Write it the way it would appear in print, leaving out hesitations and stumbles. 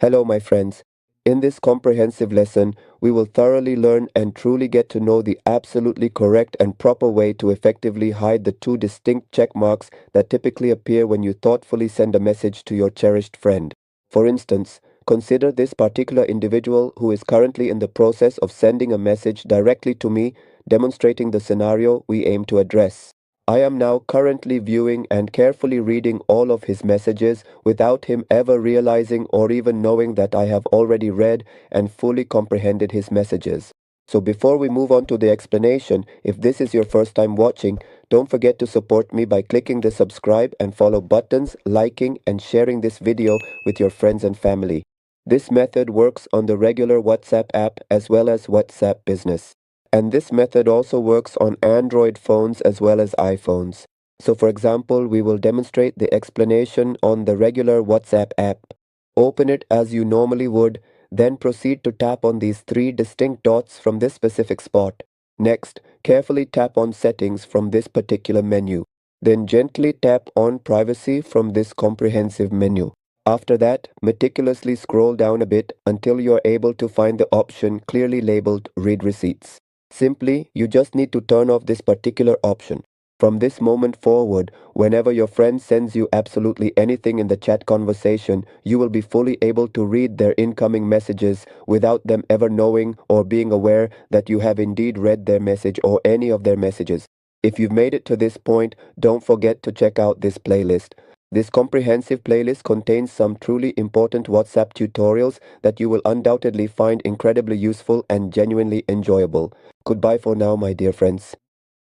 Hello, my friends. In this comprehensive lesson, we will thoroughly learn and truly get to know the absolutely correct and proper way to effectively hide the two distinct check marks that typically appear when you thoughtfully send a message to your cherished friend. For instance, consider this particular individual who is currently in the process of sending a message directly to me, demonstrating the scenario we aim to address. I am now currently viewing and carefully reading all of his messages without him ever realizing or even knowing that I have already read and fully comprehended his messages. So before we move on to the explanation, if this is your first time watching, don't forget to support me by clicking the subscribe and follow buttons, liking and sharing this video with your friends and family. This method works on the regular WhatsApp app as well as WhatsApp Business. And this method also works on Android phones as well as iPhones. So for example, we will demonstrate the explanation on the regular WhatsApp app. Open it as you normally would, then proceed to tap on these three distinct dots from this specific spot. Next, carefully tap on Settings from this particular menu. Then gently tap on Privacy from this comprehensive menu. After that, meticulously scroll down a bit until you are able to find the option clearly labeled Read Receipts. Simply, you just need to turn off this particular option. From this moment forward, whenever your friend sends you absolutely anything in the chat conversation, you will be fully able to read their incoming messages without them ever knowing or being aware that you have indeed read their message or any of their messages. If you've made it to this point, don't forget to check out this playlist. This comprehensive playlist contains some truly important WhatsApp tutorials that you will undoubtedly find incredibly useful and genuinely enjoyable. Goodbye for now, my dear friends.